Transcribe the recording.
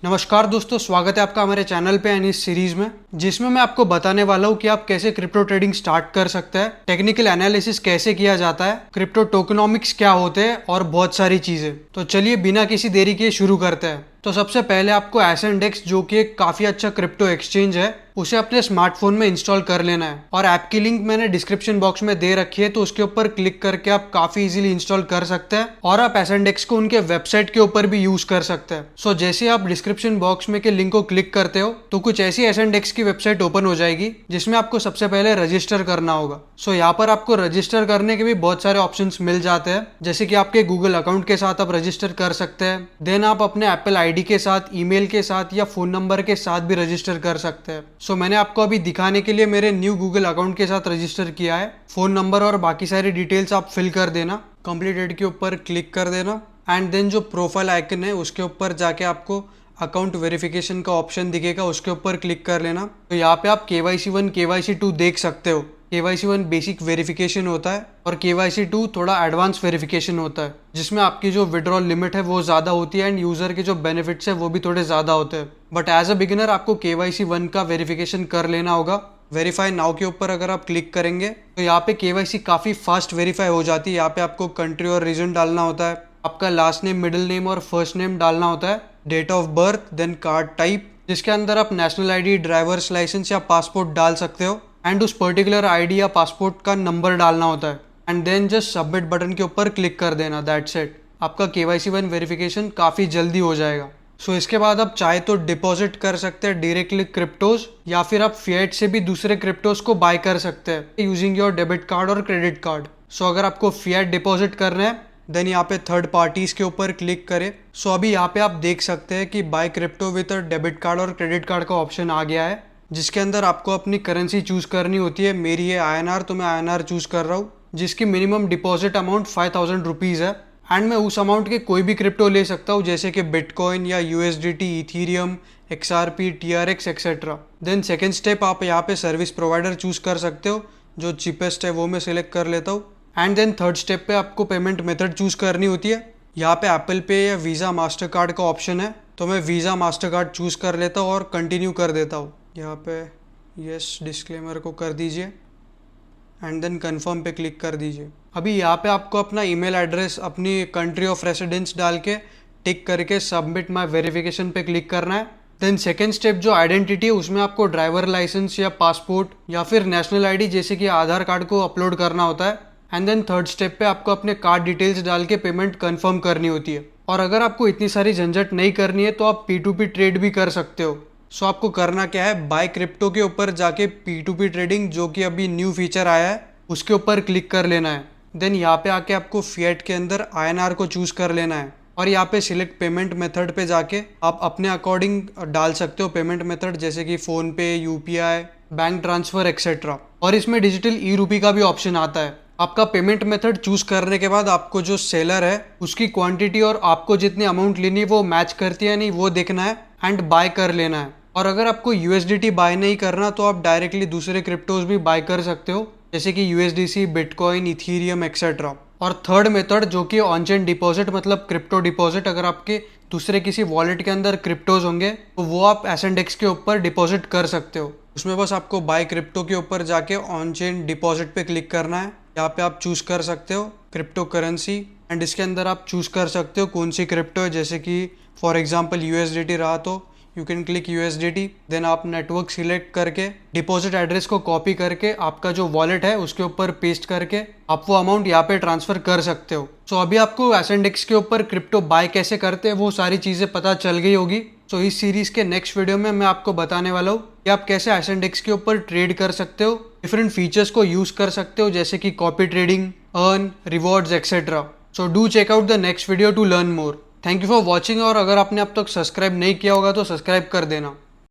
नमस्कार दोस्तों, स्वागत है आपका हमारे चैनल पे एंड इस सीरीज में जिसमें मैं आपको बताने वाला हूँ कि आप कैसे क्रिप्टो ट्रेडिंग स्टार्ट कर सकते हैं, टेक्निकल एनालिसिस कैसे किया जाता है, क्रिप्टो टोकनॉमिक्स क्या होते हैं और बहुत सारी चीजें। तो चलिए बिना किसी देरी के शुरू करते हैं। तो सबसे पहले आपको एसेंडेक्स, जो कि एक काफी अच्छा क्रिप्टो एक्सचेंज है, उसे अपने स्मार्टफोन में इंस्टॉल कर लेना है और ऐप की लिंक मैंने डिस्क्रिप्शन बॉक्स में दे रखी है, तो उसके ऊपर क्लिक करके आप काफी इजीली इंस्टॉल कर सकते हैं और आप एसेंडेक्स को उनके वेबसाइट के ऊपर भी यूज कर सकते हैं। सो जैसे आप डिस्क्रिप्शन बॉक्स में के लिंक को क्लिक करते हो तो कुछ ऐसी एसेंडेक्स की वेबसाइट ओपन हो जाएगी जिसमें आपको सबसे पहले रजिस्टर करना होगा। सो यहाँ पर आपको रजिस्टर करने के भी बहुत सारे ऑप्शंस मिल जाते हैं, जैसे कि आपके गूगल अकाउंट के साथ आप रजिस्टर कर सकते हैं, देन आप अपने एप्पल आईडी के साथ, ईमेल के साथ या फोन नंबर के साथ भी रजिस्टर कर सकते हैं। सो मैंने आपको अभी दिखाने के लिए मेरे न्यू गूगल अकाउंट के साथ रजिस्टर किया है। फोन नंबर और बाकी सारी डिटेल्स आप फिल कर देना, कंप्लीटेड के ऊपर क्लिक कर देना एंड देन जो प्रोफाइल आइकन है उसके ऊपर जाके आपको अकाउंट वेरिफिकेशन का ऑप्शन दिखेगा, उसके ऊपर क्लिक कर लेना। तो यहाँ पे आप KYC 1 KYC 2 देख सकते हो। KYC 1 बेसिक वेरिफिकेशन होता है और KYC 2 थोड़ा एडवांस वेरिफिकेशन होता है, जिसमें आपकी जो विड्रॉल लिमिट है वो ज़्यादा होती है एंड यूज़र के जो बेनिफिट्स है वो भी थोड़े ज़्यादा होते हैं। बट एज अ बिगिनर आपको KYC 1 का वेरिफिकेशन कर लेना होगा। वेरीफाई नाउ के ऊपर अगर आप क्लिक करेंगे तो यहाँ पे KYC काफ़ी फास्ट वेरीफाई हो जाती है। यहाँ पे आपको कंट्री और रीजन डालना होता है, आपका लास्ट नेम, मिडिल नेम और फर्स्ट नेम डालना होता है, date of birth, then card type, जिसके अंदर आप नेशनल आईडी, ड्राइवर्स लाइसेंस या पासपोर्ट डाल सकते हो एंड उस पर्टिकुलर आईडी या पासपोर्ट का नंबर डालना होता है and then just submit button के ऊपर क्लिक कर देना। दैट्स इट, आपका KYC 1 वेरिफिकेशन काफ़ी जल्दी हो जाएगा। सो इसके बाद आप चाहे तो डिपॉजिट कर सकते हैं डायरेक्टली क्रिप्टोज, या फिर आप फिएट से भी दूसरे क्रिप्टोज को बाय कर सकते हैं यूजिंग योर डेबिट कार्ड और क्रेडिट कार्ड। सो अगर आपको फिएट डिपॉजिट करना है देन यहाँ पे थर्ड पार्टीज के ऊपर क्लिक करें। सो अभी यहाँ पे आप देख सकते हैं कि buy crypto with debit card और क्रेडिट कार्ड का ऑप्शन आ गया है, जिसके अंदर आपको अपनी करेंसी चूज करनी होती है। मेरी है INR, तो मैं INR चूज कर रहा हूँ, जिसकी मिनिमम डिपॉजिट अमाउंट 5000 रुपीज़ है एंड मैं उस अमाउंट के कोई भी क्रिप्टो ले सकता हूँ, जैसे कि बिटकॉइन या USDT, Ethereum, XRP, TRX etcetera. Then second step आप यहाँ पे सर्विस प्रोवाइडर चूज कर सकते हो, जो चीपेस्ट है वो मैं सिलेक्ट कर लेता हूँ एंड देन थर्ड स्टेप पे आपको पेमेंट मेथड चूज करनी होती है। यहाँ पे एप्पल पे या वीज़ा मास्टर कार्ड का ऑप्शन है, तो मैं वीज़ा मास्टर कार्ड चूज कर लेता हूँ और कंटिन्यू कर देता हूँ। यहाँ पे यस डिस्क्लेमर को कर दीजिए एंड देन कन्फर्म पे क्लिक कर दीजिए। अभी यहाँ पे आपको अपना ईमेल एड्रेस, अपनी कंट्री ऑफ रेसिडेंस डाल के टिक करके सबमिट माय वेरिफिकेशन पे क्लिक करना है। देन सेकेंड स्टेप जो आइडेंटिटी है उसमें आपको ड्राइवर लाइसेंस या पासपोर्ट या फिर नेशनल आईडी जैसे कि आधार कार्ड को अपलोड करना होता है एंड देन थर्ड स्टेप पे आपको अपने कार्ड डिटेल्स डाल के पेमेंट कंफर्म करनी होती है। और अगर आपको इतनी सारी झंझट नहीं करनी है तो आप P2P ट्रेड भी कर सकते हो। सो आपको करना क्या है, बाय क्रिप्टो के ऊपर जाके P2P ट्रेडिंग, जो कि अभी न्यू फीचर आया है, उसके ऊपर क्लिक कर लेना है। देन यहाँ पे आके आपको फिएट के अंदर INR को चूज कर लेना है और यहाँ पे सिलेक्ट पेमेंट मेथड पे जाके आप अपने अकॉर्डिंग डाल सकते हो पेमेंट मेथड, जैसे कि फोन पे, UPI, बैंक ट्रांसफर एक्सेट्रा। और इसमें डिजिटल ई-रूपी का भी ऑप्शन आता है। आपका पेमेंट मेथड चूज करने के बाद आपको जो सेलर है उसकी क्वांटिटी और आपको जितनी अमाउंट लेनी है वो मैच करती है नहीं, वो देखना है एंड बाय कर लेना है। और अगर आपको USDT बाय नहीं करना तो आप डायरेक्टली दूसरे क्रिप्टोज भी बाय कर सकते हो, जैसे कि USDC, बिटकॉइन, इथीरियम एक्सेट्रा। और थर्ड मेथड जो कि ऑन चेन डिपॉजिट, मतलब क्रिप्टो डिपॉजिट, अगर आपके दूसरे किसी वॉलेट के अंदर क्रिप्टोज होंगे तो वो आप एसेंडेक्स के ऊपर डिपॉजिट कर सकते हो। उसमें बस आपको बाय क्रिप्टो के ऊपर जाके ऑन चेन डिपॉजिट पे क्लिक करना है। यहाँ पे आप चूज कर सकते हो क्रिप्टो करेंसी एंड इसके अंदर आप चूज कर सकते हो कौन सी क्रिप्टो है, जैसे कि फॉर एग्जांपल USDT रहा तो you can click USDT। Then आप नेटवर्क सिलेक्ट करके डिपॉजिट एड्रेस को कॉपी करके आपका जो वॉलेट है उसके ऊपर पेस्ट करके आप वो अमाउंट यहाँ पे ट्रांसफर कर सकते हो। सो अभी आपको एसेंडेक्स के ऊपर क्रिप्टो बाय कैसे करते हैं वो सारी चीज़ें पता चल गई होगी। सो इस सीरीज के नेक्स्ट वीडियो में मैं आपको बताने वाला हूँ कि आप कैसे एसेंडेक्स के ऊपर ट्रेड कर सकते हो, डिफरेंट फीचर्स को यूज कर सकते हो, जैसे कि copy trading, earn, rewards etcetera. So do check out the next video to learn more. Thank you for watching, और अगर आपने अब तक सब्सक्राइब नहीं किया होगा तो सब्सक्राइब कर देना।